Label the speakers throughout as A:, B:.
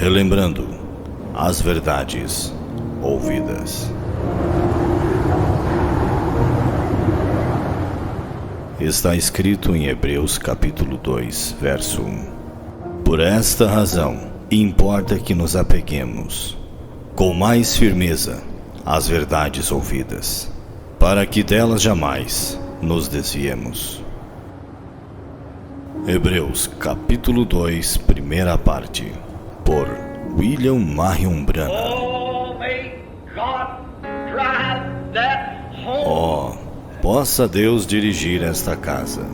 A: relembrando as verdades ouvidas. Está escrito em Hebreus capítulo 2, verso 1. Por esta razão, importa que nos apeguemos com mais firmeza às verdades ouvidas, para que delas jamais nos desviemos. Hebreus capítulo 2, primeira parte, por William Marion Branham. Possa Deus dirigir esta casa,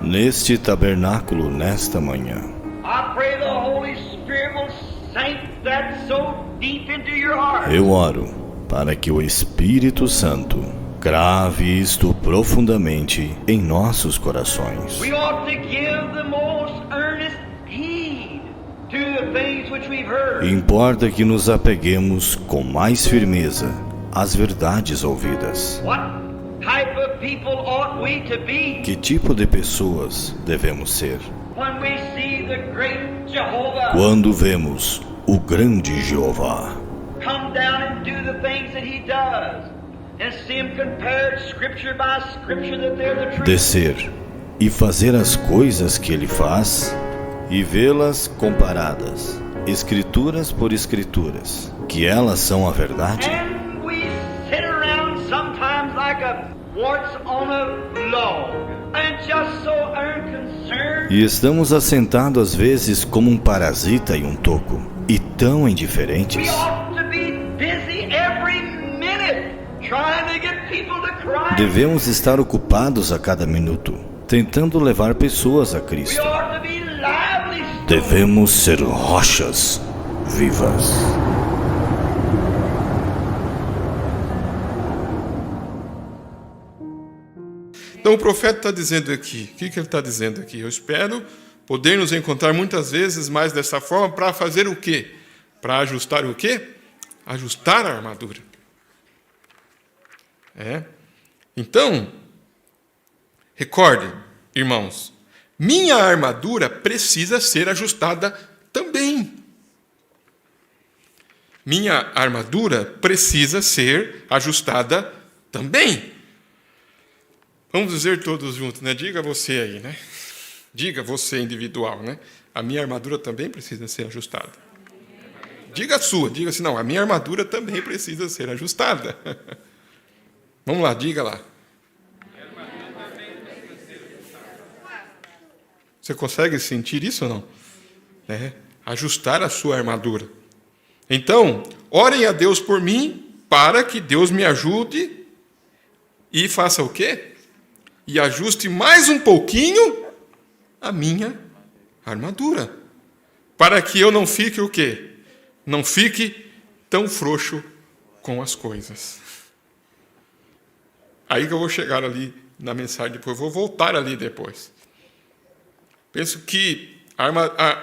A: neste tabernáculo nesta manhã. Eu oro para que o Espírito Santo grave isto profundamente em nossos corações. Importa que nos apeguemos com mais firmeza às verdades ouvidas. Que tipo de pessoas devemos ser quando vemos o grande Jeová descer e fazer as coisas que ele faz e vê-las comparadas, escrituras por escrituras, que elas são a verdade? E estamos assentados às vezes como um parasita em um toco, e tão indiferentes. Devemos estar ocupados a cada minuto, tentando levar pessoas a Cristo. Devemos ser rochas vivas.
B: Então o profeta está dizendo aqui, o que ele está dizendo aqui? Eu espero poder nos encontrar muitas vezes mais dessa forma para fazer o quê? Para ajustar o quê? Ajustar a armadura. Então, recordem, irmãos, minha armadura precisa ser ajustada também. Minha armadura precisa ser ajustada também. Vamos dizer todos juntos, né? Diga você aí, né? Diga você individual, né? A minha armadura também precisa ser ajustada. Diga a sua, diga assim, não, a minha armadura também precisa ser ajustada. Vamos lá, diga lá. Você consegue sentir isso ou não? Ajustar a sua armadura. Então, orem a Deus por mim, para que Deus me ajude e faça o quê? E ajuste mais um pouquinho a minha armadura. Para que eu não fique o quê? Não fique tão frouxo com as coisas. Aí que eu vou chegar ali na mensagem depois, vou voltar ali depois. Penso que a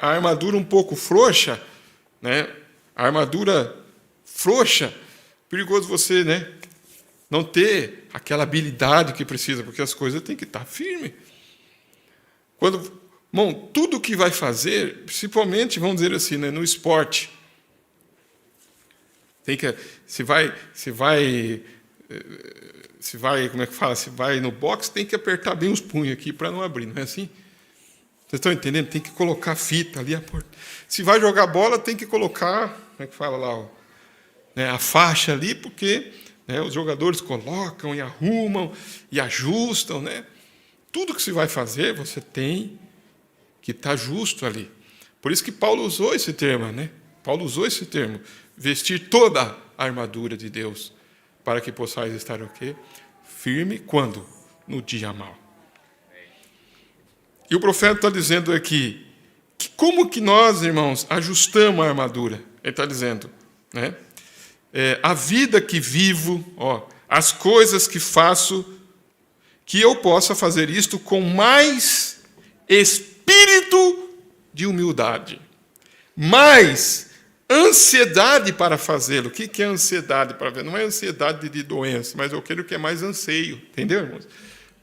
B: armadura um pouco frouxa, né? A armadura frouxa, perigoso você, né? Não ter aquela habilidade que precisa, porque as coisas têm que estar firmes. Tudo que vai fazer, principalmente, vamos dizer assim, né, no esporte, se vai, como é que fala? Se vai no boxe, tem que apertar bem os punhos aqui para não abrir, não é assim? Vocês estão entendendo? Tem que colocar fita ali. Se vai jogar bola, tem que colocar, como é que fala lá, a faixa ali, porque os jogadores colocam e arrumam e ajustam, né? Tudo que se vai fazer, você tem que estar justo ali. Por isso que Paulo usou esse termo, né? Paulo usou esse termo, vestir toda a armadura de Deus, para que possais estar o quê? Firme quando? No dia mau. E o profeta está dizendo aqui, que como que nós, irmãos, ajustamos a armadura? Ele está dizendo, né? A vida que vivo, as coisas que faço, que eu possa fazer isto com mais espírito de humildade, mais ansiedade para fazê-lo. O que é ansiedade para ver? Não é ansiedade de doença, mas eu quero que é mais anseio, entendeu, irmãos?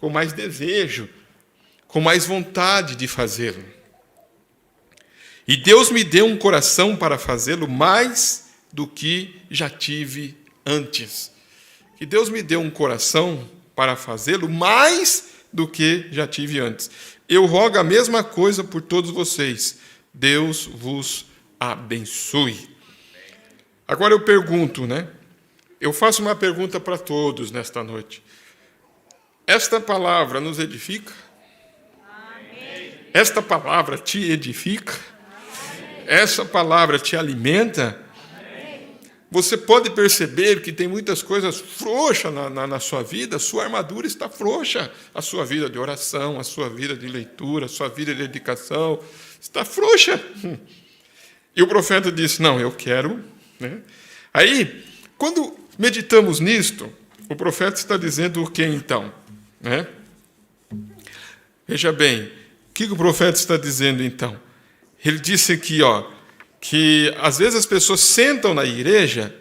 B: Com mais desejo, com mais vontade de fazê-lo. E Deus me deu um coração para fazê-lo mais do que já tive antes. Que Deus me deu um coração para fazê-lo mais do que já tive antes. Eu rogo a mesma coisa por todos vocês. Deus vos abençoe. Agora eu pergunto, né? Eu faço uma pergunta para todos nesta noite. Esta palavra nos edifica? Amém. Esta palavra te edifica? Amém. Essa palavra te alimenta? Amém. Você pode perceber que tem muitas coisas frouxas na sua vida, sua armadura está frouxa. A sua vida de oração, a sua vida de leitura, a sua vida de dedicação está frouxa. E o profeta disse, não, eu quero. Né? Aí, quando meditamos nisto, o profeta está dizendo o que então? Né? Veja bem, o que o profeta está dizendo então? Ele disse aqui, que às vezes as pessoas sentam na igreja,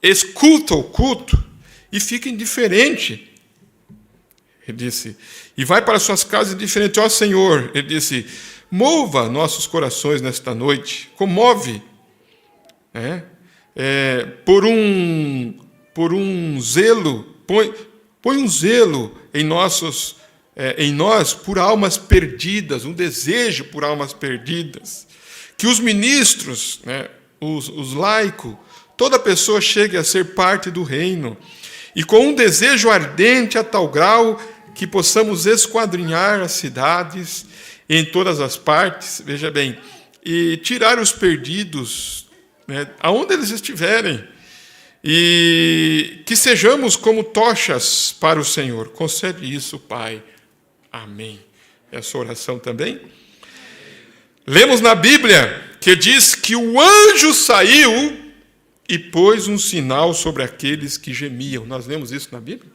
B: escutam o culto e ficam indiferentes. Ele disse, e vai para suas casas indiferente. Ó Senhor, ele disse, mova nossos corações nesta noite, comove, né? Por um zelo, põe um zelo em nós por almas perdidas, um desejo por almas perdidas. Que os ministros, né, os laicos, toda pessoa chegue a ser parte do reino. E com um desejo ardente a tal grau que possamos esquadrinhar as cidades em todas as partes, veja bem, e tirar os perdidos, né, aonde eles estiverem. E que sejamos como tochas para o Senhor. Concede isso, Pai. Amém. Essa oração também. Lemos na Bíblia que diz que o anjo saiu e pôs um sinal sobre aqueles que gemiam. Nós lemos isso na Bíblia?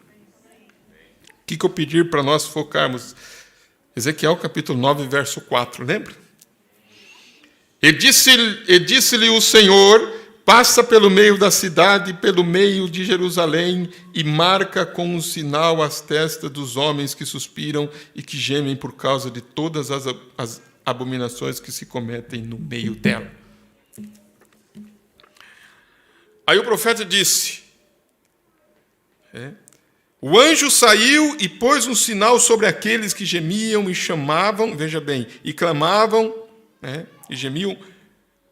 B: O que eu pedir para nós focarmos? Ezequiel capítulo 9, verso 4, lembra? E disse-lhe o Senhor, passa pelo meio da cidade, pelo meio de Jerusalém, e marca com um sinal as testas dos homens que suspiram e que gemem por causa de todas as abominações que se cometem no meio dela. Aí o profeta disse, o anjo saiu e pôs um sinal sobre aqueles que gemiam e chamavam, veja bem, e clamavam, e gemiam,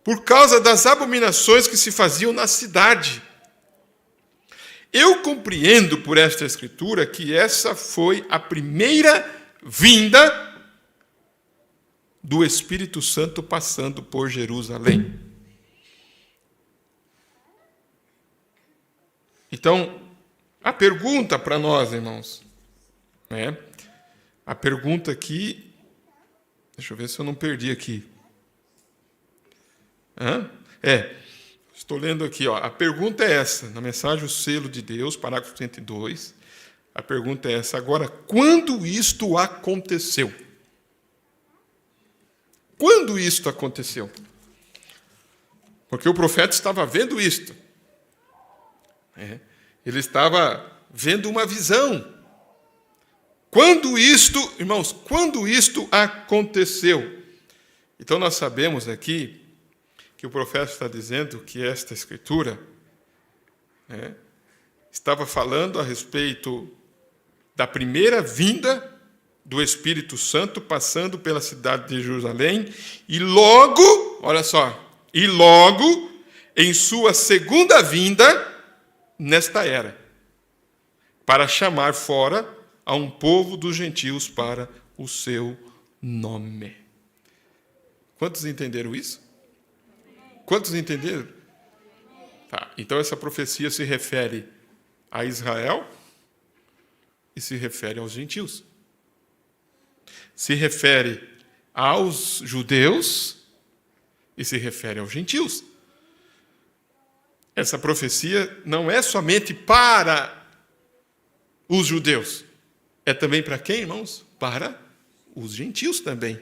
B: por causa das abominações que se faziam na cidade. Eu compreendo por esta escritura que essa foi a primeira vinda do Espírito Santo passando por Jerusalém. Então, a pergunta para nós, irmãos, a pergunta aqui, deixa eu ver se eu não perdi aqui. Estou lendo aqui, a pergunta é essa, na mensagem O Selo de Deus, parágrafo 102, a pergunta é essa, agora, quando isto aconteceu? Quando isto aconteceu? Porque o profeta estava vendo isto. Ele estava vendo uma visão. Quando isto, irmãos, quando isto aconteceu? Então nós sabemos aqui que o profeta está dizendo que esta escritura estava falando a respeito da primeira vinda do Espírito Santo passando pela cidade de Jerusalém e logo, olha só, em sua segunda vinda nesta era, para chamar fora a um povo dos gentios para o seu nome. Quantos entenderam isso? Quantos entenderam? Tá, então essa profecia se refere a Israel e se refere aos gentios. Se refere aos judeus e se refere aos gentios. Essa profecia não é somente para os judeus. É também para quem, irmãos? Para os gentios também.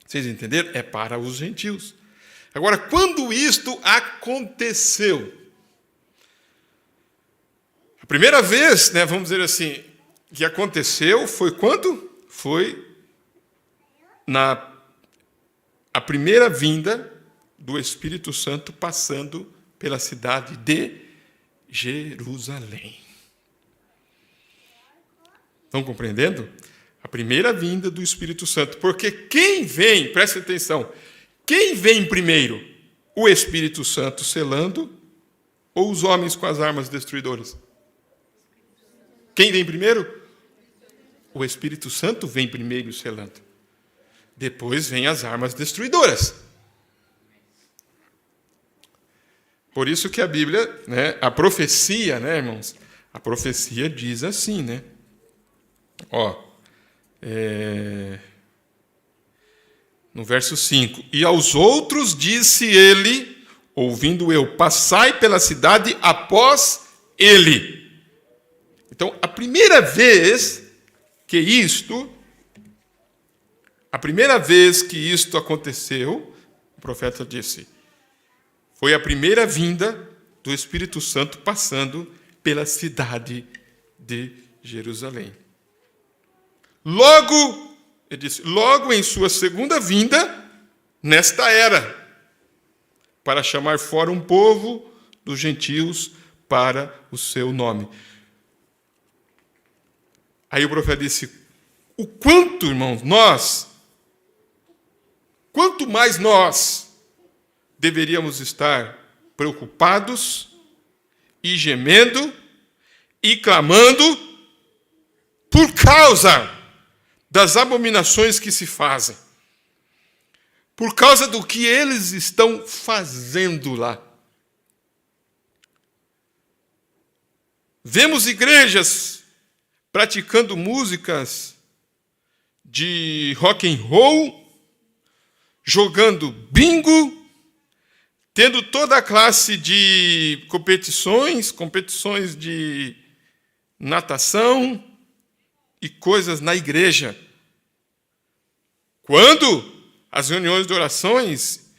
B: Vocês entenderam? É para os gentios. Agora, quando isto aconteceu? A primeira vez, vamos dizer assim, que aconteceu foi quando? Foi primeira vinda do Espírito Santo passando pela cidade de Jerusalém. Estão compreendendo? A primeira vinda do Espírito Santo. Porque quem vem, presta atenção, quem vem primeiro? O Espírito Santo selando ou os homens com as armas destruidoras? Quem vem primeiro? O Espírito Santo vem primeiro selando. Depois vem as armas destruidoras. Por isso que a Bíblia, a profecia, irmãos? A profecia diz assim, no verso 5. E aos outros disse ele, ouvindo eu, passai pela cidade após ele. Então, a primeira vez que isto aconteceu, o profeta disse, foi a primeira vinda do Espírito Santo passando pela cidade de Jerusalém. Logo, ele disse, logo em sua segunda vinda, nesta era, para chamar fora um povo dos gentios para o seu nome. Aí o profeta disse, o quanto, irmãos, quanto mais nós deveríamos estar preocupados e gemendo e clamando por causa das abominações que se fazem, por causa do que eles estão fazendo lá. Vemos igrejas praticando músicas de rock and roll, jogando bingo, tendo toda a classe de competições de natação e coisas na igreja. Quando as reuniões de orações,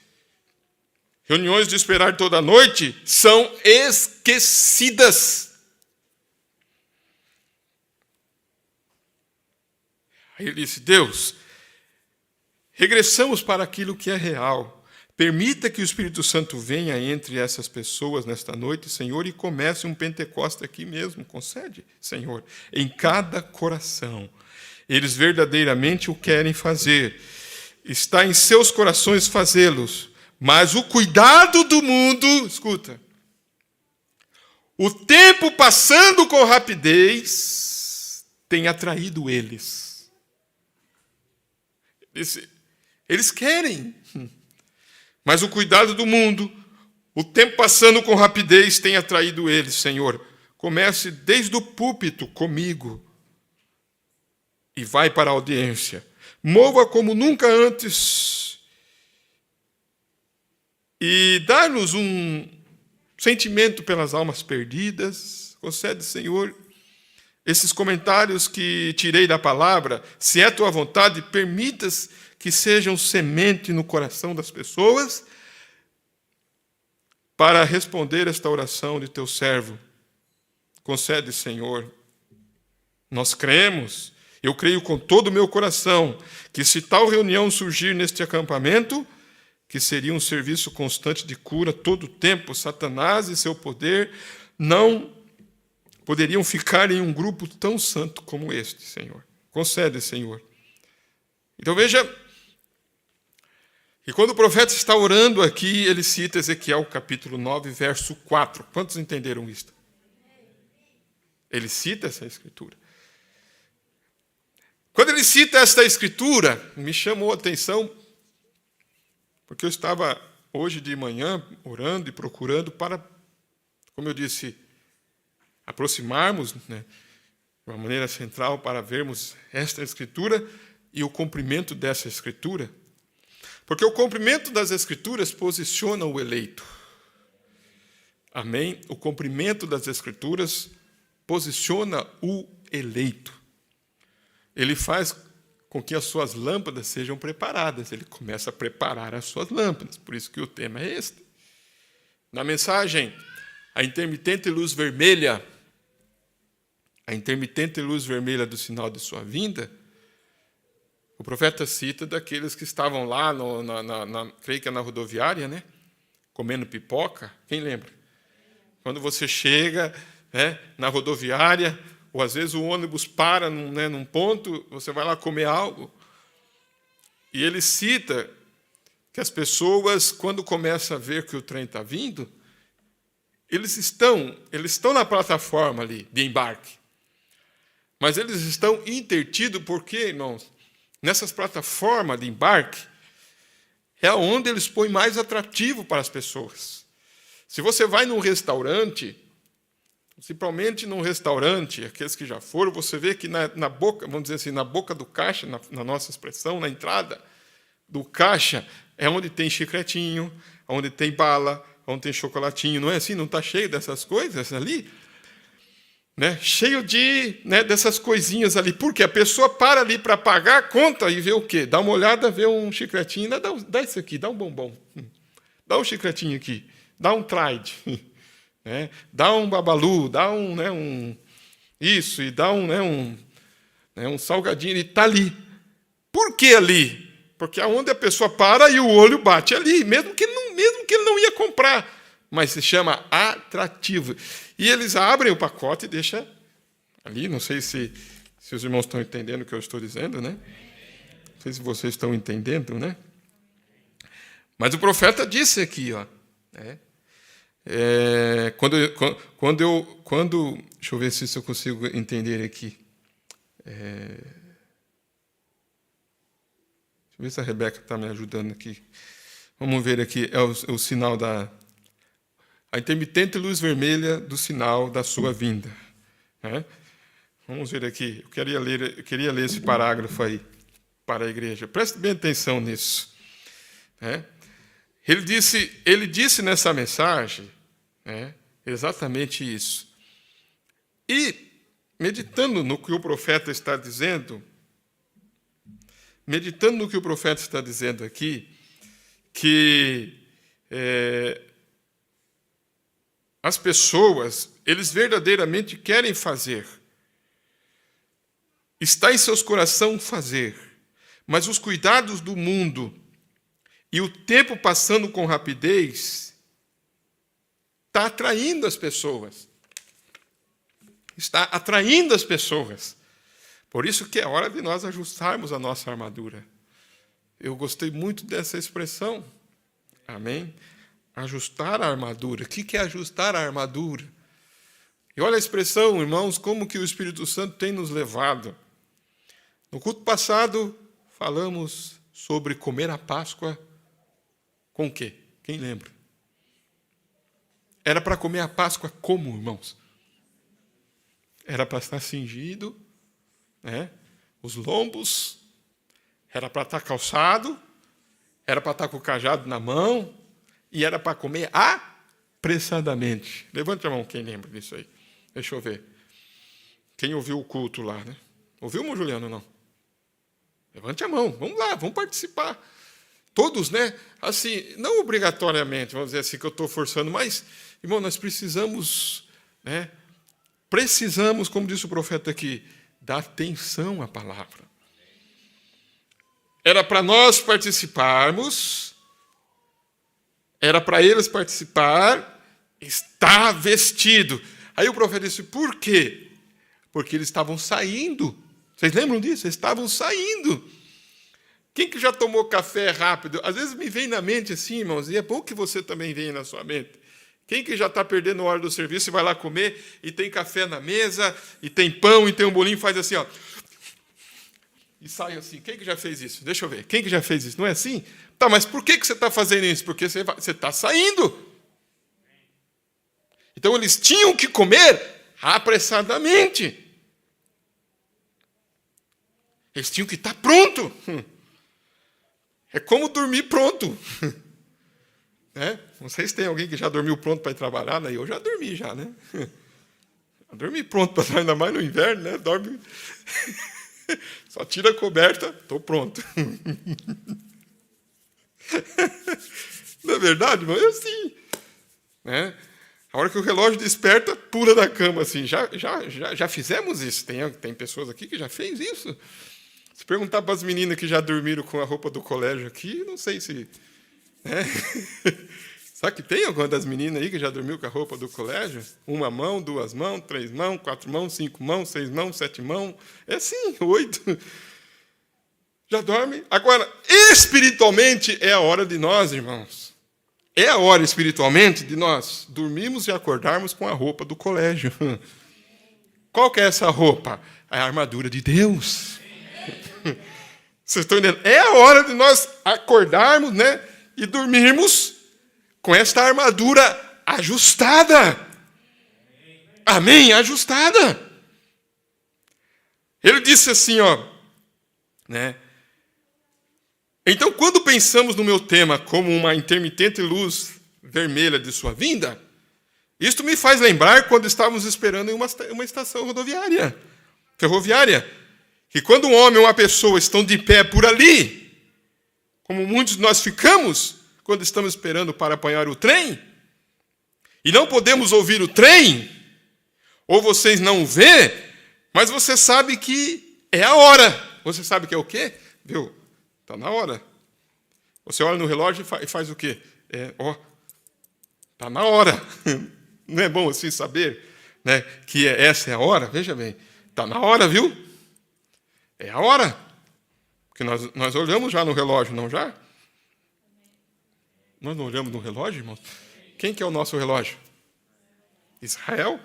B: reuniões de esperar toda a noite, são esquecidas. Aí ele disse, Deus, regressamos para aquilo que é real. Permita que o Espírito Santo venha entre essas pessoas nesta noite, Senhor, e comece um Pentecoste aqui mesmo. Concede, Senhor, em cada coração. Eles verdadeiramente o querem fazer. Está em seus corações fazê-los. Mas o cuidado do mundo, escuta, o tempo passando com rapidez tem atraído eles. Eles querem. Mas o cuidado do mundo, o tempo passando com rapidez, tem atraído eles, Senhor. Comece desde o púlpito comigo e vai para a audiência. Mova como nunca antes e dá-nos um sentimento pelas almas perdidas. Concede, Senhor, esses comentários que tirei da palavra, se é tua vontade, permitas que sejam semente no coração das pessoas para responder esta oração de teu servo. Concede, Senhor. Nós cremos, eu creio com todo o meu coração, que se tal reunião surgir neste acampamento, que seria um serviço constante de cura todo o tempo, Satanás e seu poder não poderiam ficar em um grupo tão santo como este, Senhor. Concede, Senhor. Então veja, e quando o profeta está orando aqui, ele cita Ezequiel capítulo 9, verso 4. Quantos entenderam isto? Ele cita essa escritura. Quando ele cita esta escritura, me chamou a atenção, porque eu estava hoje de manhã orando e procurando para, como eu disse, aproximarmos, de uma maneira central para vermos esta escritura e o cumprimento dessa escritura. Porque o cumprimento das Escrituras posiciona o eleito. Amém? O cumprimento das Escrituras posiciona o eleito. Ele faz com que as suas lâmpadas sejam preparadas. Ele começa a preparar as suas lâmpadas. Por isso que o tema é este. Na mensagem, a intermitente luz vermelha do sinal de sua vinda, O profeta cita daqueles que estavam lá, creio que é na rodoviária, né? Comendo pipoca. Quem lembra? Quando você chega, né, na rodoviária, ou às vezes o ônibus para num ponto, você vai lá comer algo. E ele cita que as pessoas, quando começam a ver que o trem está vindo, eles estão na plataforma ali de embarque. Mas eles estão intertidos porque, irmãos, nessas plataformas de embarque, é onde eles põem mais atrativo para as pessoas. Se você vai num restaurante, principalmente num restaurante, aqueles que já foram, você vê que na boca, vamos dizer assim, na boca do caixa, na nossa expressão, na entrada do caixa, é onde tem chicletinho, onde tem bala, onde tem chocolatinho, não é assim? Não está cheio dessas coisas ali? Né? Cheio dessas coisinhas ali. Porque a pessoa para ali para pagar a conta e vê o quê? Dá uma olhada, vê um chicletinho, dá isso aqui, dá um bombom. Dá um chicletinho aqui, dá um Tryde. Né? Dá um babalu, dá isso, e dá um salgadinho, ele está ali. Por que ali? Porque é onde a pessoa para e o olho bate ali, mesmo que ele não ia comprar. Mas se chama atrativo. E eles abrem o pacote e deixam ali. Não sei se os irmãos estão entendendo o que eu estou dizendo, né? Não sei se vocês estão entendendo, né? Mas o profeta disse aqui, ó. Deixa eu ver se eu consigo entender aqui. Deixa eu ver se a Rebeca está me ajudando aqui. Vamos ver aqui, é o sinal a intermitente luz vermelha do sinal da sua vinda. Né? Vamos ver aqui, eu queria ler esse parágrafo aí para a igreja. Preste bem atenção nisso. Né? Ele disse nessa mensagem, né, exatamente isso. E, meditando no que o profeta está dizendo aqui, que as pessoas, eles verdadeiramente querem fazer. Está em seus corações fazer. Mas os cuidados do mundo e o tempo passando com rapidez está atraindo as pessoas. Está atraindo as pessoas. Por isso que é hora de nós ajustarmos a nossa armadura. Eu gostei muito dessa expressão. Amém? Ajustar a armadura. O que é ajustar a armadura? E olha a expressão, irmãos, como que o Espírito Santo tem nos levado. No culto passado, falamos sobre comer a Páscoa com o quê? Quem lembra? Era para comer a Páscoa como, irmãos? Era para estar cingido, né? Os lombos, era para estar calçado, era para estar com o cajado na mão, e era para comer apressadamente. Levante a mão quem lembra disso aí. Deixa eu ver. Quem ouviu o culto lá, né? Ouviu, irmão Juliano, não? Levante a mão. Vamos lá, vamos participar. Todos, né? Assim, não obrigatoriamente, vamos dizer assim, que eu estou forçando, mas, irmão, nós precisamos, né? Precisamos, como disse o profeta aqui, dar atenção à palavra. Era para nós participarmos, era para eles participar, está vestido. Aí o profeta disse, por quê? Porque eles estavam saindo. Vocês lembram disso? Eles estavam saindo. Quem que já tomou café rápido? Às vezes me vem na mente assim, irmãos, e é bom que você também venha na sua mente. Quem que já está perdendo a hora do serviço e vai lá comer, e tem café na mesa, e tem pão, e tem um bolinho, faz assim, ó. E sai assim. Quem que já fez isso? Deixa eu ver. Quem que já fez isso? Não é assim? Tá, mas por que você está fazendo isso? Porque você está saindo. Então, eles tinham que comer apressadamente. Eles tinham que estar pronto. É como dormir pronto. Né? Não sei se tem alguém que já dormiu pronto para ir trabalhar, né? Eu já dormi, já, né? Eu dormi pronto para trabalhar, ainda mais no inverno, né? Dorme... Só tira a coberta, estou pronto. Não é verdade, irmão? Eu sim. Né? A hora que o relógio desperta, pula da cama assim. Já fizemos isso. Tem pessoas aqui que já fez isso. Se perguntar para as meninas que já dormiram com a roupa do colégio aqui, não sei se... Né? Sabe que tem alguma das meninas aí que já dormiu com a roupa do colégio? 1 mão, 2 mãos, 3 mãos, 4 mãos, 5 mãos, 6 mãos, 7 mãos. É assim, 8. Já dorme? Agora, espiritualmente, é a hora de nós, irmãos. É a hora, espiritualmente, de nós dormirmos e acordarmos com a roupa do colégio. Qual que é essa roupa? É a armadura de Deus. Vocês estão entendendo? É a hora de nós acordarmos, né, e dormirmos com esta armadura ajustada. Amém? Ajustada. Ele disse assim, ó, né? Então, quando pensamos no meu tema como uma intermitente luz vermelha de sua vinda, isto me faz lembrar quando estávamos esperando em uma estação ferroviária, que quando um homem ou uma pessoa estão de pé por ali, como muitos de nós ficamos quando estamos esperando para apanhar o trem, e não podemos ouvir o trem, ou vocês não vê, mas você sabe que é a hora. Você sabe que é o quê? Viu? Está na hora. Você olha no relógio e faz o quê? Está na hora. Não é bom assim saber, né, que essa é a hora? Veja bem, está na hora, viu? É a hora. Porque nós olhamos já no relógio, não já? Nós não olhamos no relógio, irmãos? Quem que é o nosso relógio? Israel?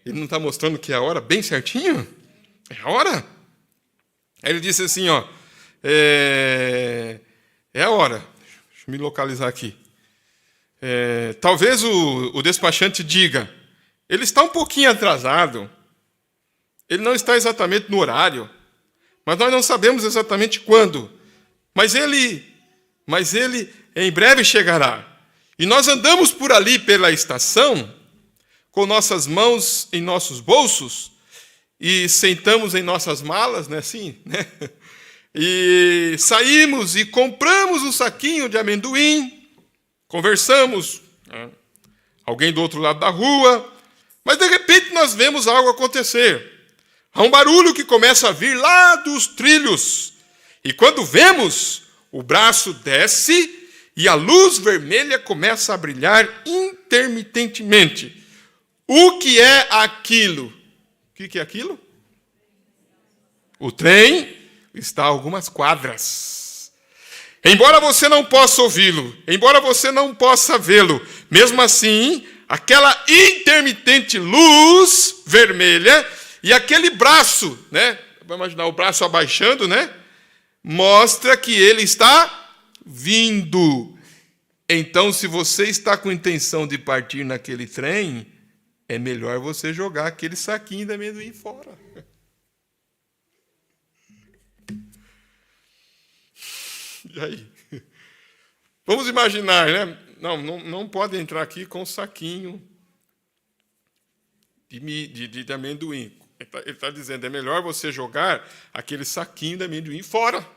B: Ele não está mostrando que é a hora bem certinho? É a hora. Aí ele disse assim, ó, é a hora. Deixa eu me localizar aqui. Talvez o despachante diga, ele está um pouquinho atrasado, ele não está exatamente no horário, mas nós não sabemos exatamente quando. Mas ele em breve chegará. E nós andamos por ali pela estação, com nossas mãos em nossos bolsos, e sentamos em nossas malas, né, assim, né? E saímos e compramos um saquinho de amendoim, conversamos, né? Alguém do outro lado da rua, mas de repente nós vemos algo acontecer. Há um barulho que começa a vir lá dos trilhos, e quando vemos, o braço desce e a luz vermelha começa a brilhar intermitentemente. O que é aquilo? O que é aquilo? O trem está a algumas quadras. Embora você não possa ouvi-lo, embora você não possa vê-lo, mesmo assim, aquela intermitente luz vermelha e aquele braço, né? Vamos imaginar o braço abaixando, né? Mostra que ele está vindo. Então, se você está com intenção de partir naquele trem, é melhor você jogar aquele saquinho de amendoim fora. E aí? Vamos imaginar, né? Não pode entrar aqui com um saquinho de amendoim. Ele está dizendo, é melhor você jogar aquele saquinho de amendoim fora.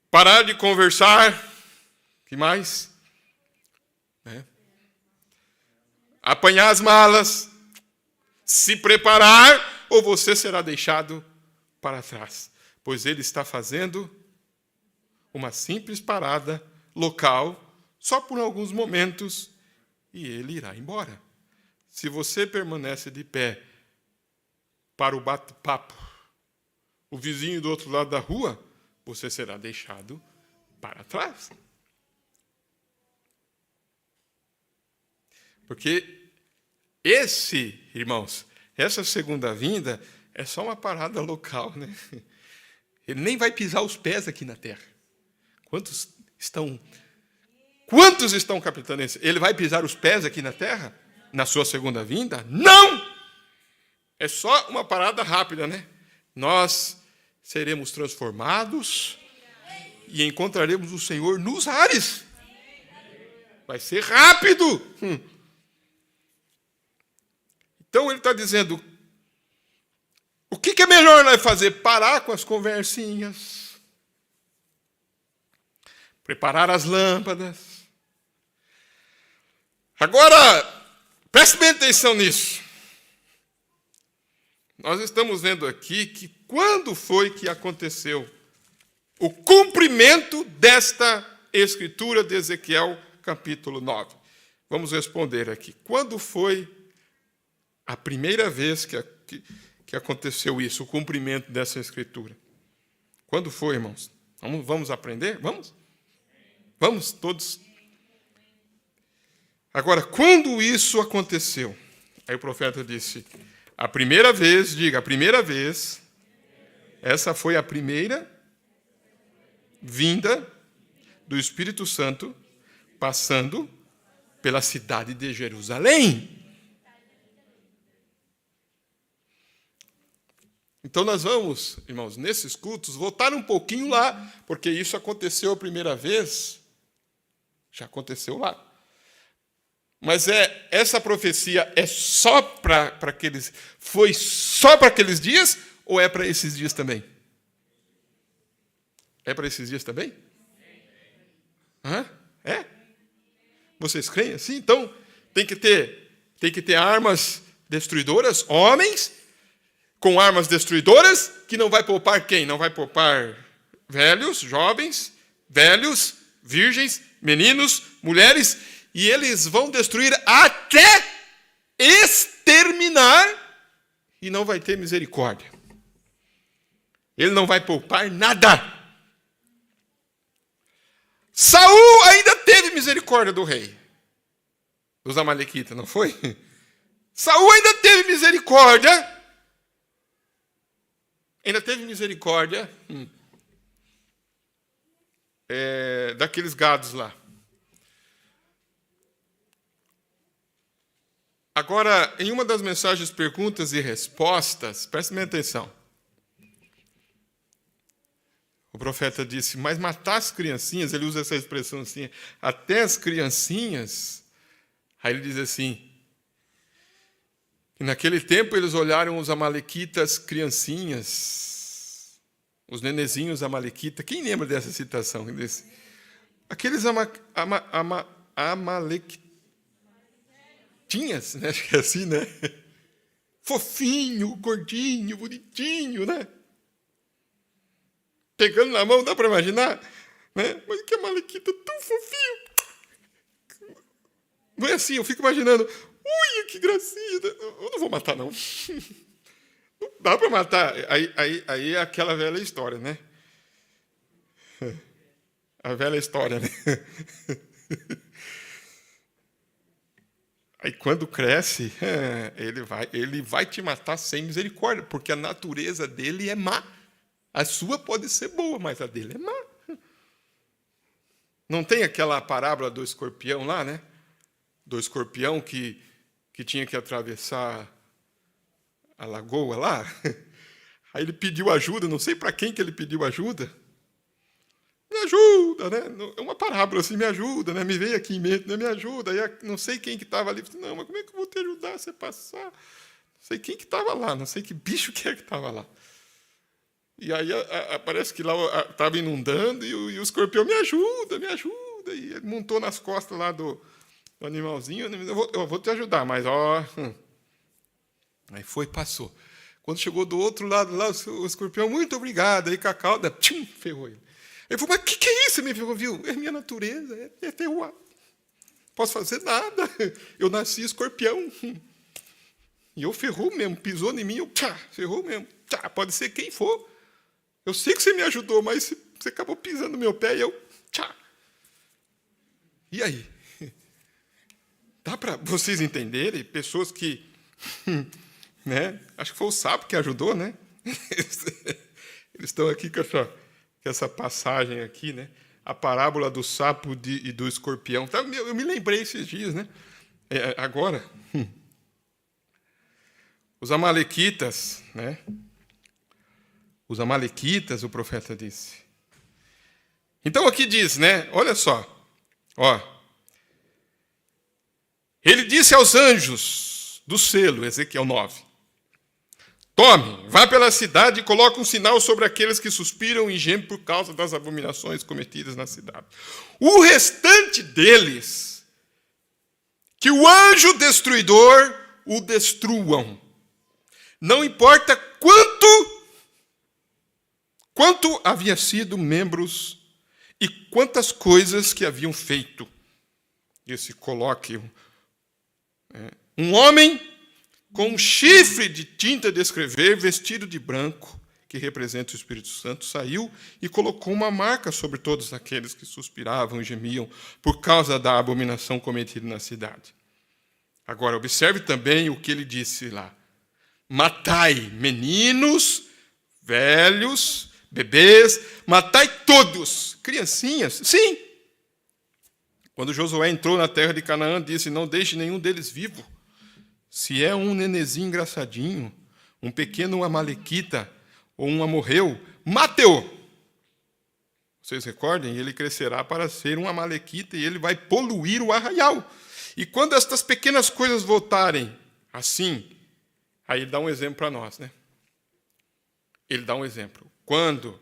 B: Parar de conversar. O que mais? Né? Apanhar as malas. Se preparar, ou você será deixado para trás. Pois ele está fazendo uma simples parada local, só por alguns momentos, e ele irá embora. Se você permanece de pé para o bate-papo, o vizinho do outro lado da rua, você será deixado para trás. Porque irmãos, essa segunda vinda é só uma parada local, né? Ele nem vai pisar os pés aqui na terra. Quantos estão captando isso? Ele vai pisar os pés aqui na terra? Na sua segunda vinda? Não! É só uma parada rápida, né? Nós seremos transformados e encontraremos o Senhor nos ares. Vai ser rápido. Então ele está dizendo, o que é melhor nós fazer? Parar com as conversinhas, preparar as lâmpadas. Agora, preste bem atenção nisso. nós estamos vendo aqui que quando foi que aconteceu o cumprimento desta escritura de Ezequiel, capítulo 9. Vamos responder aqui. Quando foi a primeira vez que aconteceu isso, o cumprimento dessa escritura? Quando foi, irmãos? Vamos aprender? Vamos? Vamos todos? Agora, quando isso aconteceu? Aí o profeta disse, a primeira vez, diga, a primeira vez, essa foi a primeira vinda do Espírito Santo passando pela cidade de Jerusalém. Então nós vamos, irmãos, nesses cultos, voltar um pouquinho lá, porque isso aconteceu a primeira vez, já aconteceu lá. Mas essa profecia é só para aqueles, foi só para aqueles dias ou é para esses dias também? É para esses dias também? Hã? É? Vocês creem assim? Então, tem que ter armas destruidoras, homens com armas destruidoras, que não vai poupar quem? Não vai poupar velhos, jovens, velhos, virgens, meninos, mulheres, e eles vão destruir até exterminar, e não vai ter misericórdia. Ele não vai poupar nada. Saul ainda teve misericórdia do rei, dos amalequitas, não foi? Saul ainda teve misericórdia. Ainda teve misericórdia daqueles gados lá. Agora, em uma das mensagens perguntas e respostas, preste bem atenção. O profeta disse, mas matar as criancinhas, ele usa essa expressão assim, até as criancinhas. Aí ele diz assim, e naquele tempo eles olharam os amalequitas criancinhas, os nenezinhos amalequitas. Quem lembra dessa citação? Aqueles amalequitinhas, né? Acho que é assim, né? Fofinho, gordinho, bonitinho, né? Pegando na mão, dá para imaginar? Né? Mas que amalequita tão fofinho. Não é assim, eu fico imaginando, ui, que gracinha. Eu não vou matar, não. Não dá para matar. Aí é aquela velha história, né? A velha história, né? Aí quando cresce, ele vai te matar sem misericórdia, porque a natureza dele é má. A sua pode ser boa, mas a dele é má. Não tem aquela parábola do escorpião lá, né? Do escorpião que tinha que atravessar a lagoa lá. Aí ele pediu ajuda, não sei para quem que ele pediu ajuda. Me ajuda, né? É uma parábola assim, me ajuda, né? Me veio aqui em mente, né? Me ajuda. Aí não sei quem que estava ali. Não, mas como é que eu vou te ajudar a você passar? Não sei quem que estava lá, não sei que bicho que é que estava lá. E aí parece que lá estava inundando e o escorpião me ajuda. E ele montou nas costas lá do animalzinho. Eu vou te ajudar, mas ó. Aí foi, passou. Quando chegou do outro lado lá, o escorpião, muito obrigado. Aí com a cauda, ferrou ele. Ele falou, mas o que é isso? Ele falou, viu? É minha natureza, é ferroar. Não posso fazer nada. Eu nasci escorpião. E eu ferrou mesmo, pisou em mim, ferrou mesmo. Pode ser quem for. Eu sei que você me ajudou, mas você acabou pisando no meu pé e eu... E aí? Dá para vocês entenderem? Pessoas que... né? Acho que foi o sapo que ajudou, né? Eles estão aqui com essa passagem aqui, né? A parábola do sapo e do escorpião. Eu me lembrei esses dias, né? Agora, os amalequitas, né? Os amalequitas, o profeta disse. Então aqui diz, né? Olha só. Ó. Ele disse aos anjos do selo, Ezequiel 9. Tome, vá pela cidade e coloque um sinal sobre aqueles que suspiram e gemem por causa das abominações cometidas na cidade. O restante deles, que o anjo destruidor o destruam. Não importa quanto havia sido membros e quantas coisas que haviam feito. Esse coloque. Um homem com um chifre de tinta de escrever, vestido de branco, que representa o Espírito Santo, saiu e colocou uma marca sobre todos aqueles que suspiravam e gemiam por causa da abominação cometida na cidade. Agora, observe também o que ele disse lá. Matai meninos, velhos, bebês, matai todos. Criancinhas, sim. Quando Josué entrou na terra de Canaã, disse, não deixe nenhum deles vivo. Se é um nenezinho engraçadinho, um pequeno amalequita ou um amorreu, mate-o. Vocês recordem? Ele crescerá para ser um amalequita e ele vai poluir o arraial. E quando estas pequenas coisas voltarem assim, aí ele dá um exemplo para nós, né? Ele dá um exemplo. Quando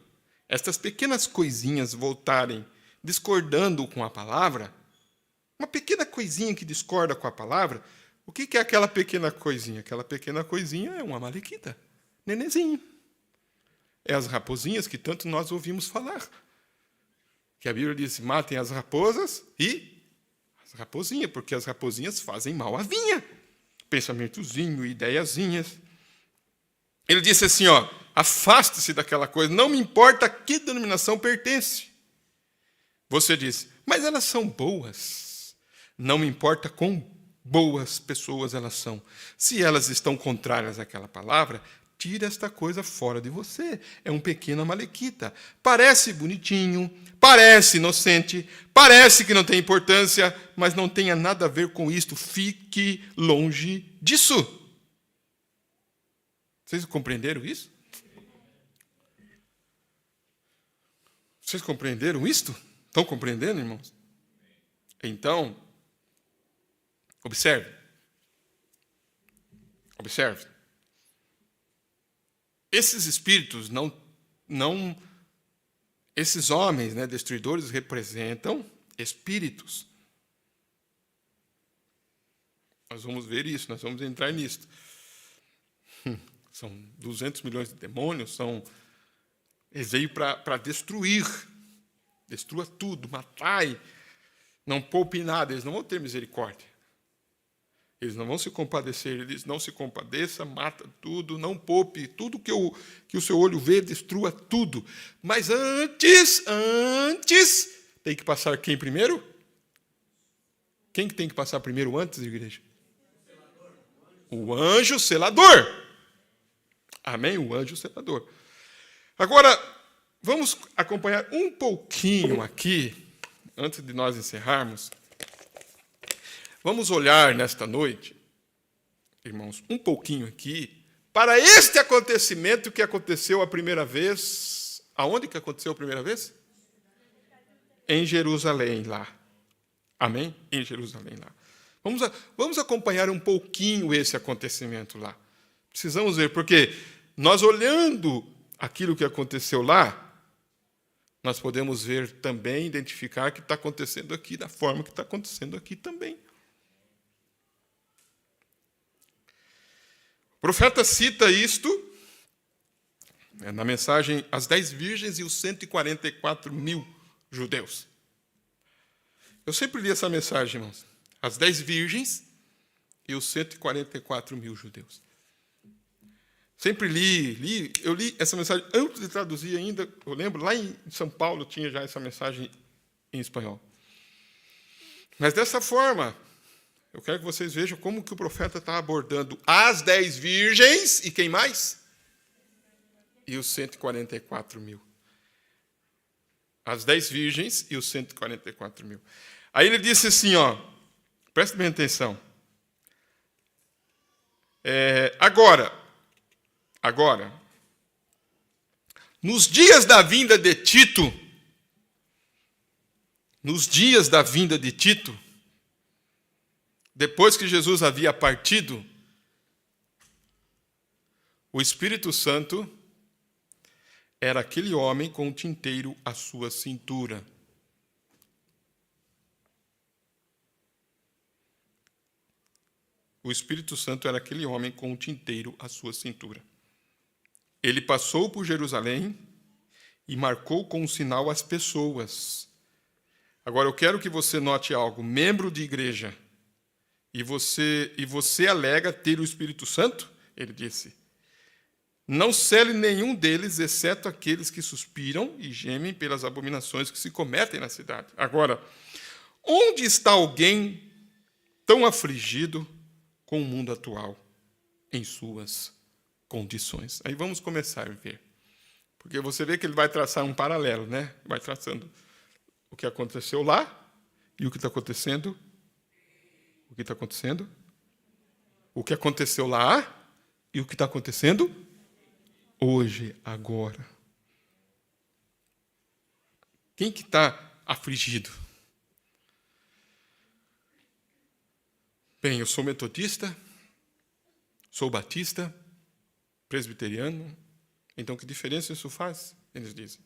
B: estas pequenas coisinhas voltarem discordando com a palavra, uma pequena coisinha que discorda com a palavra, o que é aquela pequena coisinha? Aquela pequena coisinha é uma amalequita, nenezinho. É as raposinhas que tanto nós ouvimos falar. Que a Bíblia diz, matem as raposas e as raposinhas, porque as raposinhas fazem mal à vinha. Pensamentozinho, ideiazinhas. Ele disse assim, afaste-se daquela coisa, não me importa a que denominação pertence. Você diz, mas elas são boas. Não me importa quão boas pessoas elas são. Se elas estão contrárias àquela palavra, tire esta coisa fora de você. É um pequeno amalequita. Parece bonitinho, parece inocente, parece que não tem importância, mas não tenha nada a ver com isto. Fique longe disso. Vocês compreenderam isso? Vocês compreenderam isto? Estão compreendendo, irmãos? Então, observe. Observe. Esses espíritos esses homens, né, destruidores, representam espíritos. Nós vamos ver isso, nós vamos entrar nisso. São 200 milhões de demônios, eles veio para destruir. Destrua tudo, matai, não poupe nada, eles não vão ter misericórdia. Eles não vão se compadecer, eles não se compadeça, mata tudo, não poupe, tudo que o seu olho vê, destrua tudo. Mas antes, tem que passar quem primeiro? Quem que tem que passar primeiro antes, igreja? O anjo selador. Amém? O anjo selador. Agora, vamos acompanhar um pouquinho aqui, antes de nós encerrarmos. Vamos olhar nesta noite, irmãos, um pouquinho aqui, para este acontecimento que aconteceu a primeira vez. Aonde que aconteceu a primeira vez? Em Jerusalém, lá. Amém? Em Jerusalém, lá. Vamos acompanhar um pouquinho esse acontecimento lá. Precisamos ver, porque nós olhando aquilo que aconteceu lá, nós podemos ver também, identificar que está acontecendo aqui, da forma que está acontecendo aqui também. O profeta cita isto na mensagem As 10 Virgens e os 144 mil judeus. Eu sempre li essa mensagem, irmãos. As 10 virgens e os 144 mil judeus. Sempre eu li essa mensagem antes de traduzir ainda. Eu lembro, lá em São Paulo tinha já essa mensagem em espanhol. Mas dessa forma, eu quero que vocês vejam como que o profeta está abordando as 10 virgens e quem mais? E os 144 mil. As 10 virgens e os 144 mil. Aí ele disse assim, presta bem atenção. Agora, nos dias da vinda de Tito, depois que Jesus havia partido, o Espírito Santo era aquele homem com um tinteiro à sua cintura. O Espírito Santo era aquele homem com um tinteiro à sua cintura. Ele passou por Jerusalém e marcou com um sinal as pessoas. Agora, eu quero que você note algo. Membro de igreja, e você alega ter o Espírito Santo? Ele disse. Não cele nenhum deles, exceto aqueles que suspiram e gemem pelas abominações que se cometem na cidade. Agora, onde está alguém tão afligido com o mundo atual em suas condições? Aí vamos começar a ver. Porque você vê que ele vai traçar um paralelo, né? Vai traçando o que aconteceu lá e o que está acontecendo. O que está acontecendo? O que aconteceu lá e o que está acontecendo hoje, agora. Quem que está afligido? Bem, eu sou metodista, sou batista, presbiteriano. Então, que diferença isso faz? Eles dizem.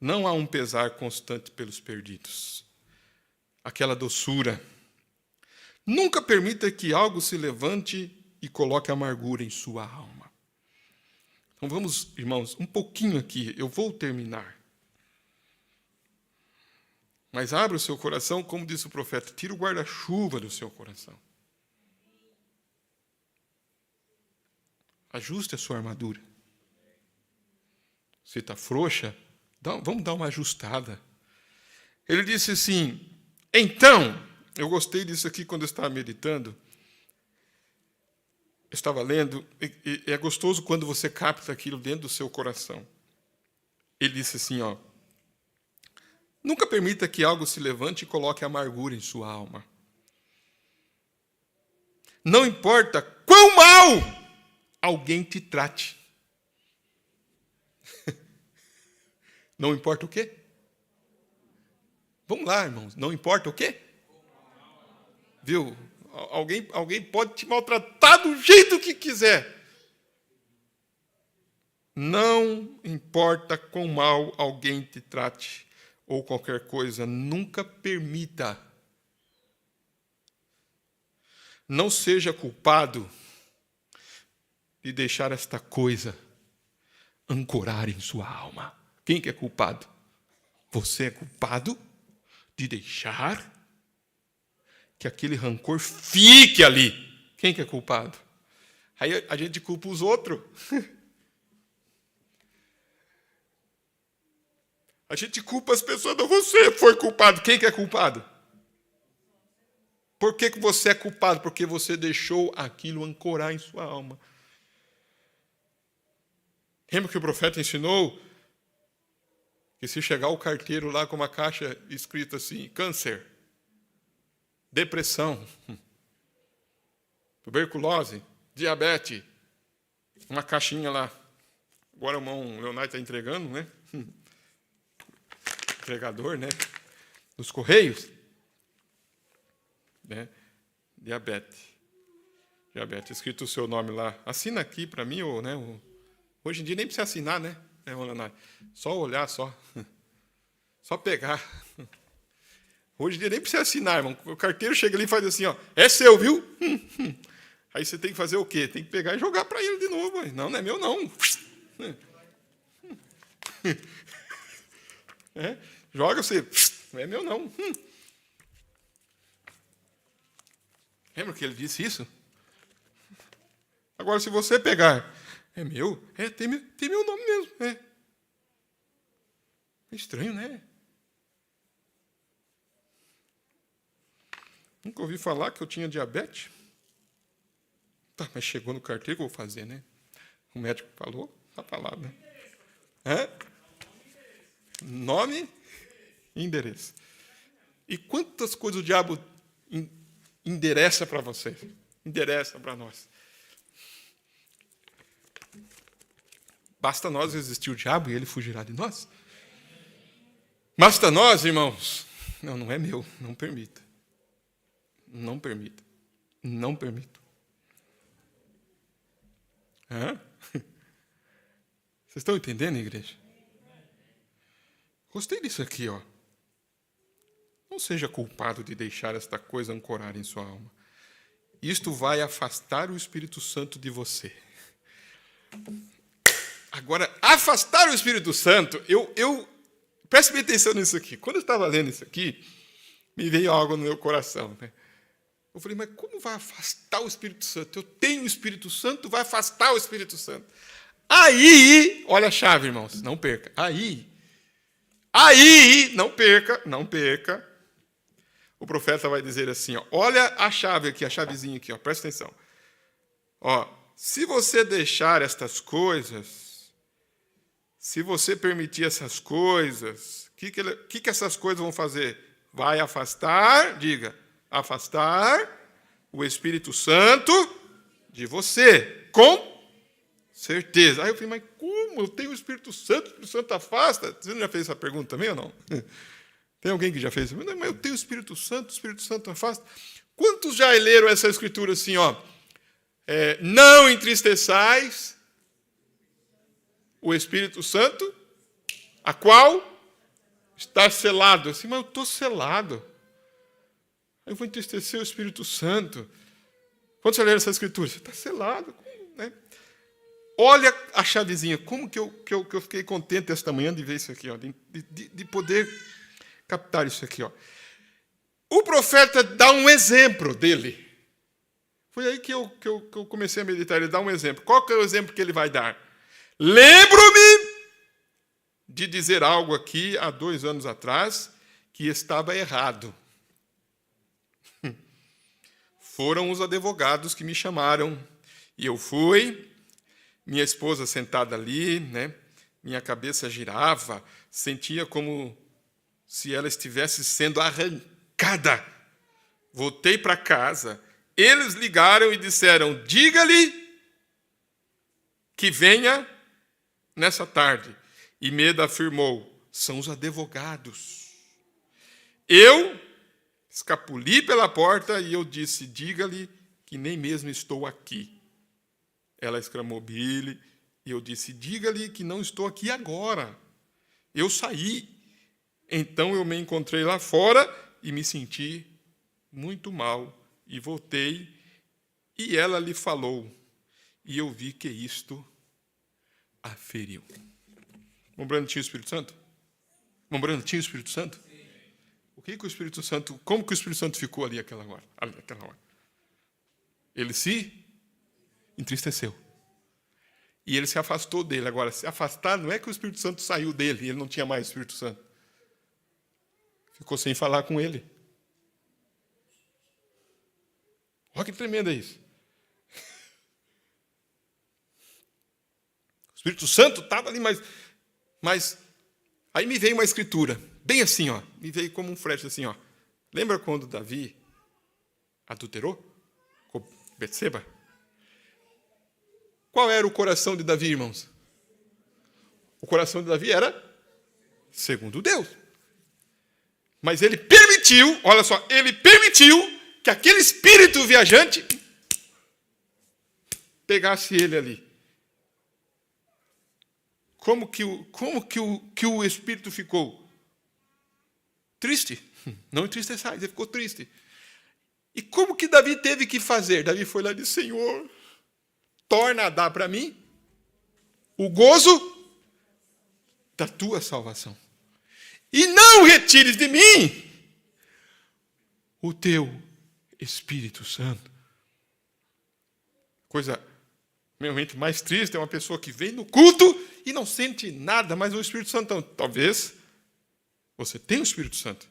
B: Não há um pesar constante pelos perdidos. Aquela doçura. Nunca permita que algo se levante e coloque amargura em sua alma. Então vamos, irmãos, um pouquinho aqui. Eu vou terminar. Mas abra o seu coração, como disse o profeta, tira o guarda-chuva do seu coração. Ajuste a sua armadura. Se está frouxa, vamos dar uma ajustada. Ele disse assim, então, eu gostei disso aqui quando eu estava meditando, eu estava lendo, e é gostoso quando você capta aquilo dentro do seu coração. Ele disse assim, nunca permita que algo se levante e coloque amargura em sua alma. Não importa quão mal alguém te trate. Não importa o quê? Vamos lá, irmãos. Não importa o quê? Viu? Alguém pode te maltratar do jeito que quiser. Não importa quão mal alguém te trate ou qualquer coisa, nunca permita. Não seja culpado de deixar esta coisa ancorar em sua alma. Quem que é culpado? Você é culpado de deixar que aquele rancor fique ali. Quem que é culpado? Aí a gente culpa os outros. A gente culpa as pessoas. Não, você foi culpado. Quem que é culpado? Por que você é culpado? Porque você deixou aquilo ancorar em sua alma. Lembra que o profeta ensinou que se chegar o carteiro lá com uma caixa escrita assim, câncer, depressão, tuberculose, diabetes, uma caixinha lá. Agora o irmão Leonardo está entregando, né? Entregador, né? Dos Correios. Né? Diabetes, escrito o seu nome lá. Assina aqui para mim, ou, né? Hoje em dia nem precisa assinar, né? Só olhar, só pegar. Hoje em dia nem precisa assinar, irmão. O carteiro chega ali e faz assim, é seu, viu? Aí você tem que fazer o quê? Tem que pegar e jogar para ele de novo. Não é meu, não. Joga você, não é meu, não. Lembra que ele disse isso? Agora, se você pegar, é meu? Tem meu nome mesmo. É estranho, né? Nunca ouvi falar que eu tinha diabetes. Tá, mas chegou no carteiro, que eu vou fazer, né? O médico falou, tá falado, né? Nome e endereço. E quantas coisas o diabo endereça para você? Endereça para nós. Basta nós resistir o diabo e ele fugirá de nós. Basta nós, irmãos. Não é meu, não permita. Não permita. Não permito. Vocês estão entendendo, igreja? Gostei disso aqui, Não seja culpado de deixar esta coisa ancorar em sua alma. isto vai afastar o Espírito Santo de você. Agora, afastar o Espírito Santo, preste bem atenção nisso aqui. Quando eu estava lendo isso aqui, me veio algo no meu coração, né? Eu falei, mas como vai afastar o Espírito Santo? Eu tenho o Espírito Santo, vai afastar o Espírito Santo. Aí, olha a chave, irmãos, não perca. Aí, não perca. O profeta vai dizer assim, ó, olha a chave aqui, a chavezinha aqui, ó, presta atenção. Ó, se você deixar estas coisas, se você permitir essas coisas, o que essas coisas vão fazer? Vai afastar, diga, afastar o Espírito Santo de você, com certeza. Aí eu falei, mas como? Eu tenho o Espírito Santo afasta? Você não já fez essa pergunta também ou não? Tem alguém que já fez? Mas eu tenho o Espírito Santo afasta. Quantos já leram essa escritura assim, ó? Não entristeçais o Espírito Santo, a qual está selado. Assim, mas eu estou selado. Eu vou entristecer o Espírito Santo. Quando você lê essa escritura, você está selado, né? Olha a chavezinha, como que eu fiquei contente esta manhã de ver isso aqui, ó, de poder captar isso aqui. Ó. O profeta dá um exemplo dele. Foi aí que eu comecei a meditar, ele dá um exemplo. Qual que é o exemplo que ele vai dar? Lembro-me de dizer algo aqui há 2 anos atrás que estava errado. Foram os advogados que me chamaram e eu fui, minha esposa sentada ali, né? Minha cabeça girava, sentia como se ela estivesse sendo arrancada. Voltei para casa, eles ligaram e disseram, diga-lhe que venha nessa tarde. E Meda afirmou, são os advogados. Eu escapuli pela porta e eu disse, diga-lhe que nem mesmo estou aqui. Ela exclamou, Billy, e eu disse, diga-lhe que não estou aqui agora. Eu saí. Então eu me encontrei lá fora e me senti muito mal. E voltei, e ela lhe falou. E eu vi que isto a feriu. Mombrando tinha o Espírito Santo? Mombrando tinha o Espírito Santo? O que o Espírito Santo, como que o Espírito Santo ficou ali aquela hora? Ele se entristeceu. E ele se afastou dele. Agora, se afastar não é que o Espírito Santo saiu dele e ele não tinha mais o Espírito Santo. Ficou sem falar com ele. Olha que tremendo é isso. O Espírito Santo estava ali, mas aí me veio uma escritura, bem assim, ó, me veio como um flash assim, ó. Lembra quando Davi adulterou com Betseba? Qual era o coração de Davi, irmãos? O coração de Davi era segundo Deus. Mas ele permitiu, olha só, ele permitiu que aquele espírito viajante pegasse ele ali. Como que o espírito ficou? Triste. Não entristeçais, ele ficou triste. E como que Davi teve que fazer? Davi foi lá e disse, Senhor, torna a dar para mim o gozo da tua salvação. E não retires de mim o teu Espírito Santo. Coisa realmente mais triste é uma pessoa que vem no culto e não sente nada, mas o Espírito Santo, então, talvez você tenha o Espírito Santo,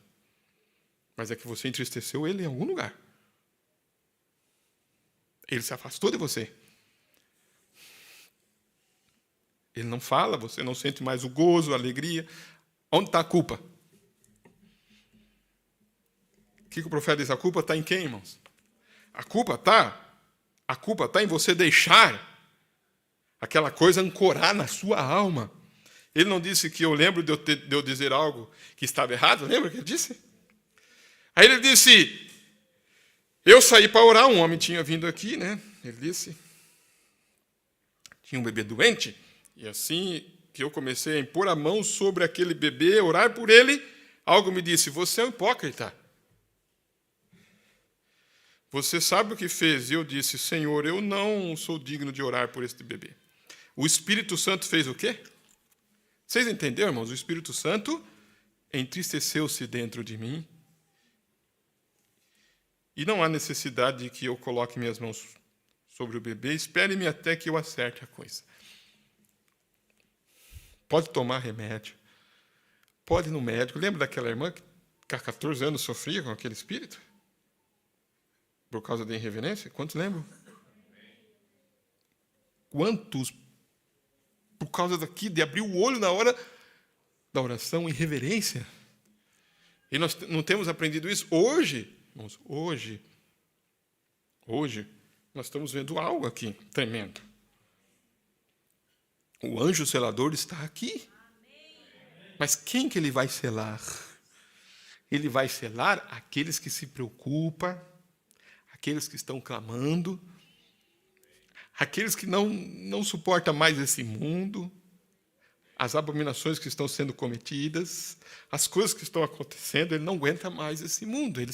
B: mas é que você entristeceu ele em algum lugar. Ele se afastou de você. Ele não fala, você não sente mais o gozo, a alegria. Onde está a culpa? O que o profeta diz? A culpa está em quem, irmãos? A culpa está em você deixar aquela coisa ancorar na sua alma. Ele não disse que eu lembro de eu dizer algo que estava errado? Lembra que ele disse? Aí ele disse, eu saí para orar, um homem tinha vindo aqui, né? Ele disse, tinha um bebê doente, e assim que eu comecei a impor a mão sobre aquele bebê, orar por ele, algo me disse, você é um hipócrita. Você sabe o que fez? E eu disse, Senhor, eu não sou digno de orar por este bebê. O Espírito Santo fez o quê? Vocês entenderam, irmãos? O Espírito Santo entristeceu-se dentro de mim. E não há necessidade de que eu coloque minhas mãos sobre o bebê. Espere-me até que eu acerte a coisa. Pode tomar remédio. Pode ir no médico. Lembra daquela irmã que há 14 anos sofria com aquele espírito? Por causa da irreverência? Quantos lembram? Quantos, por causa daqui, de abrir o olho na hora da oração, irreverência? E nós não temos aprendido isso hoje, irmãos, hoje, nós estamos vendo algo aqui tremendo. O anjo selador está aqui. Mas quem que ele vai selar? Ele vai selar aqueles que se preocupam, aqueles que estão clamando, aqueles que não suportam mais esse mundo, as abominações que estão sendo cometidas, as coisas que estão acontecendo. Ele não aguenta mais esse mundo. Ele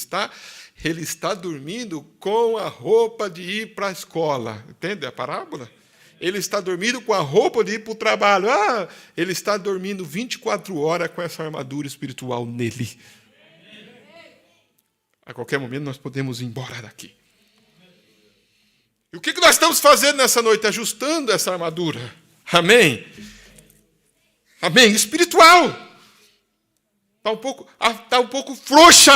B: está dormindo com a roupa de ir para a escola. Entende a parábola? Ele está dormindo com a roupa de ir para o trabalho. Ele está dormindo 24 horas com essa armadura espiritual nele. A qualquer momento nós podemos ir embora daqui. E o que nós estamos fazendo nessa noite? Ajustando essa armadura. Amém? Amém? Espiritual. Está um pouco frouxa.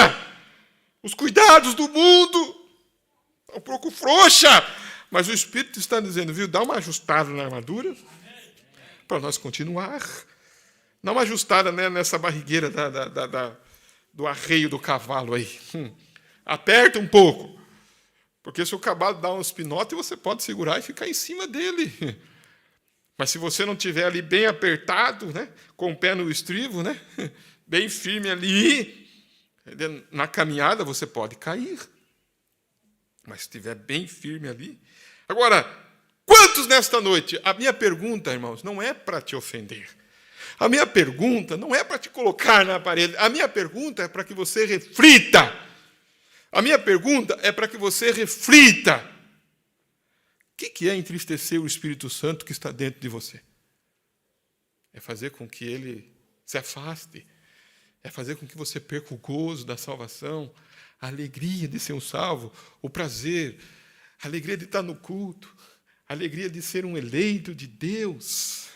B: Os cuidados do mundo. Está um pouco frouxa. Mas o Espírito está dizendo, viu, dá uma ajustada na armadura para nós continuar. Dá uma ajustada, né, nessa barrigueira do arreio do cavalo aí. Aperta um pouco. Porque se o cavalo dá uns pinotes, você pode segurar e ficar em cima dele. Mas se você não estiver ali bem apertado, né, com o pé no estribo, né, bem firme ali, na caminhada você pode cair. Mas se estiver bem firme ali... Agora, quantos nesta noite? A minha pergunta, irmãos, não é para te ofender. A minha pergunta não é para te colocar na parede. A minha pergunta é para que você reflita. A minha pergunta é para que você reflita. O que é entristecer o Espírito Santo que está dentro de você? É fazer com que ele se afaste. É fazer com que você perca o gozo da salvação, a alegria de ser um salvo, o prazer, a alegria de estar no culto, a alegria de ser um eleito de Deus,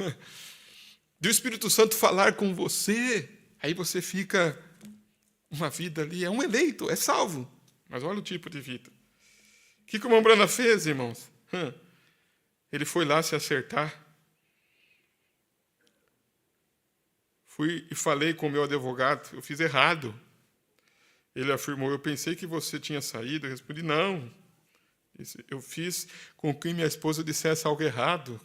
B: de o Espírito Santo falar com você. Aí você fica uma vida ali, é um eleito, é salvo. Mas olha o tipo de vida. O que o irmão Brana fez, irmãos? Ele foi lá se acertar. Fui e falei com o meu advogado, eu fiz errado. Ele afirmou, eu pensei que você tinha saído. Eu respondi, não. Eu fiz com que minha esposa dissesse algo errado.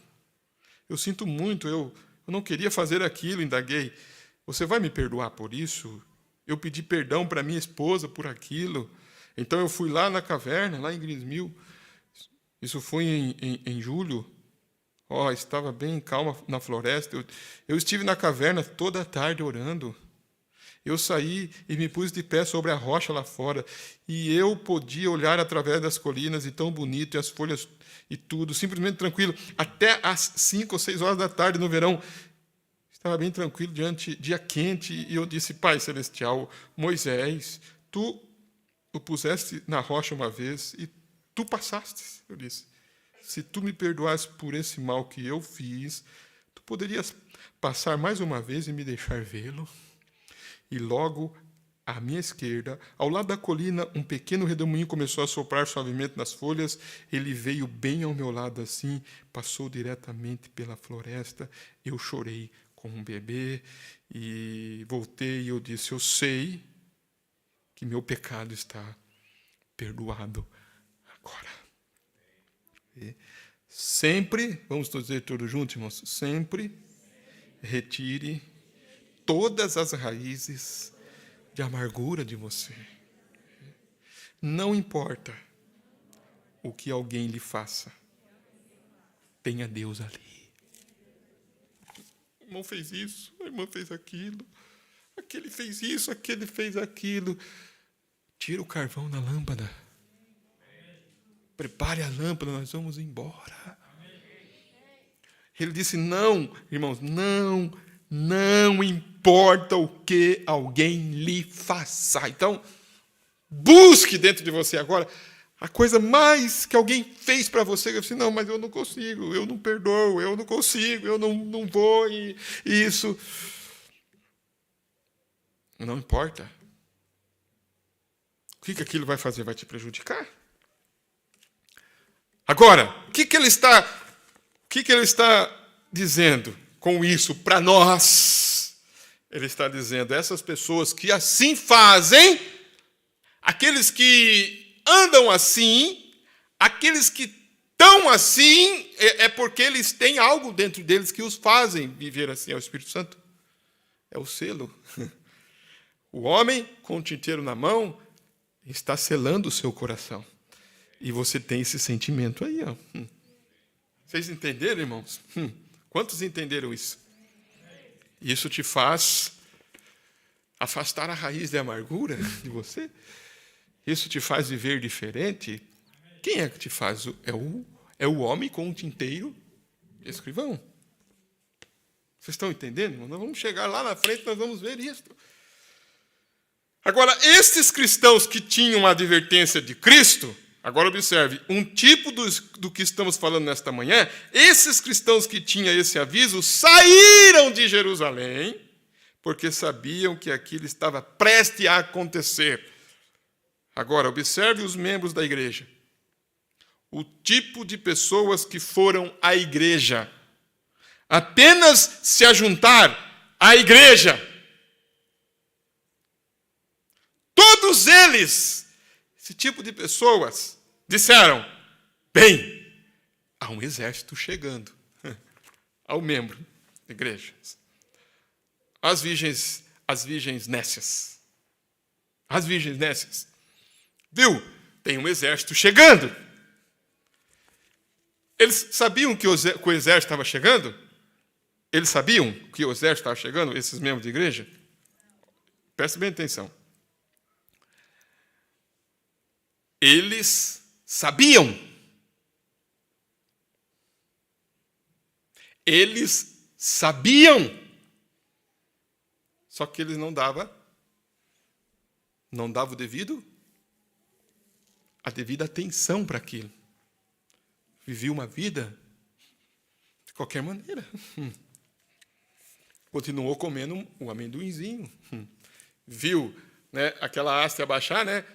B: Eu sinto muito, eu não queria fazer aquilo, indaguei. Você vai me perdoar por isso? Eu pedi perdão para minha esposa por aquilo. Então eu fui lá na caverna, lá em Grismil. Isso foi em julho. Estava bem calma na floresta. Eu estive na caverna toda a tarde orando. Eu saí e me pus de pé sobre a rocha lá fora, e eu podia olhar através das colinas, e tão bonito, e as folhas e tudo, simplesmente tranquilo, até às 5 ou 6 horas da tarde no verão. Estava bem tranquilo, dia quente, e eu disse, Pai Celestial, Moisés, tu o puseste na rocha uma vez, e tu passaste. Eu disse, se tu me perdoasse por esse mal que eu fiz, tu poderias passar mais uma vez e me deixar vê-lo? E logo, à minha esquerda, ao lado da colina, um pequeno redemoinho começou a soprar suavemente nas folhas. Ele veio bem ao meu lado assim, passou diretamente pela floresta. Eu chorei como um bebê e voltei e eu disse, eu sei que meu pecado está perdoado agora. E sempre, vamos dizer todos juntos, irmãos, sempre retire todas as raízes de amargura de você. Não importa o que alguém lhe faça, tenha Deus ali. O irmão fez isso, a irmã fez aquilo, aquele fez isso, aquele fez aquilo. Tira o carvão da lâmpada. prepare a lâmpada, nós vamos embora. Ele disse, não, irmãos, não importa o que alguém lhe faça. Então, busque dentro de você agora a coisa mais que alguém fez para você. Eu disse, não, mas eu não consigo, eu não perdoo, eu não consigo, eu não vou, e isso. Não importa. O que aquilo vai fazer? Vai te prejudicar? Agora, o que ele está dizendo com isso para nós? Ele está dizendo, essas pessoas que assim fazem, aqueles que andam assim, aqueles que estão assim, é porque eles têm algo dentro deles que os fazem viver assim. É o Espírito Santo. É o selo. O homem com o tinteiro na mão está selando o seu coração. E você tem esse sentimento aí. Ó. Vocês entenderam, irmãos? Quantos entenderam isso? Isso te faz afastar a raiz da amargura de você? Isso te faz viver diferente? Quem é que te faz? É o homem com um tinteiro escrivão. Vocês estão entendendo, irmão? Nós vamos chegar lá na frente, nós vamos ver isso. Agora, esses cristãos que tinham a advertência de Cristo, agora observe, um tipo do que estamos falando nesta manhã, esses cristãos que tinham esse aviso saíram de Jerusalém, porque sabiam que aquilo estava prestes a acontecer. Agora, observe os membros da igreja. O tipo de pessoas que foram à igreja. Apenas se ajuntar à igreja. Todos eles, esse tipo de pessoas, disseram, bem, há um exército chegando ao membro da igreja. As virgens nécias. As virgens nécias. Viu? Tem um exército chegando. Eles sabiam que o exército estava chegando? Eles sabiam que o exército estava chegando, esses membros de igreja? Preste bem atenção. Eles sabiam. Eles sabiam. Só que eles não davam a devida atenção para aquilo. Viviam uma vida de qualquer maneira. Continuou comendo o amendoinzinho. Viu, né, aquela haste abaixar, né?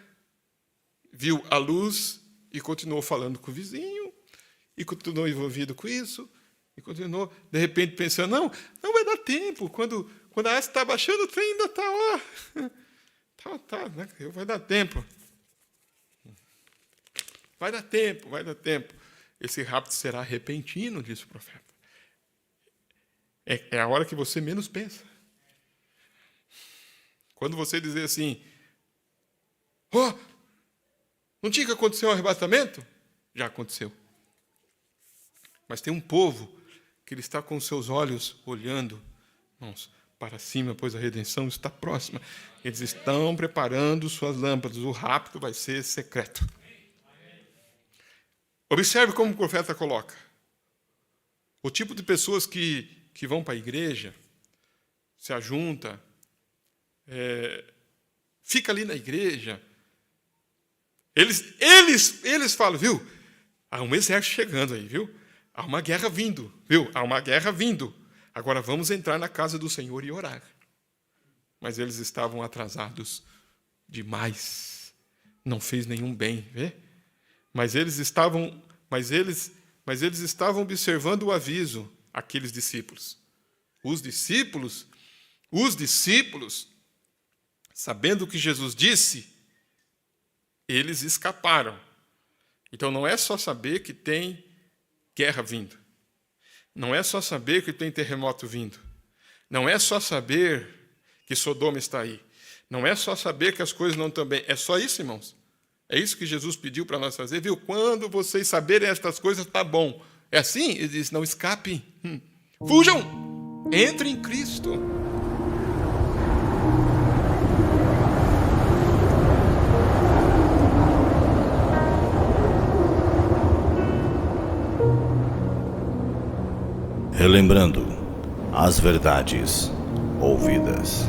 B: Viu a luz e continuou falando com o vizinho, e continuou envolvido com isso, e continuou, de repente, pensando, não vai dar tempo, quando a haste está abaixando, o trem ainda está lá. Tá, né? Vai dar tempo. Vai dar tempo. Esse rapto será repentino, disse o profeta. É a hora que você menos pensa. Quando você dizer assim, não tinha que acontecer um arrebatamento? Já aconteceu. Mas tem um povo que ele está com seus olhos olhando, irmãos, para cima, pois a redenção está próxima. Eles estão preparando suas lâmpadas. O rapto vai ser secreto. Observe como o profeta coloca. O tipo de pessoas que vão para a igreja, se ajunta, fica ali na igreja. Eles falam, viu? Há um exército chegando aí, viu? Há uma guerra vindo, viu? Há uma guerra vindo. Agora vamos entrar na casa do Senhor e orar. Mas eles estavam atrasados demais. Não fez nenhum bem, vê? Mas eles estavam observando o aviso, aqueles discípulos. Os discípulos, sabendo o que Jesus disse, eles escaparam. Então não é só saber que tem guerra vindo. Não é só saber que tem terremoto vindo. Não é só saber que Sodoma está aí. Não é só saber que as coisas não estão bem. É só isso, irmãos. É isso que Jesus pediu para nós fazer. Viu? Quando vocês saberem estas coisas, está bom. É assim? Ele diz, não escapem. Fujam. Entrem em Cristo.
A: relembrando as verdades ouvidas.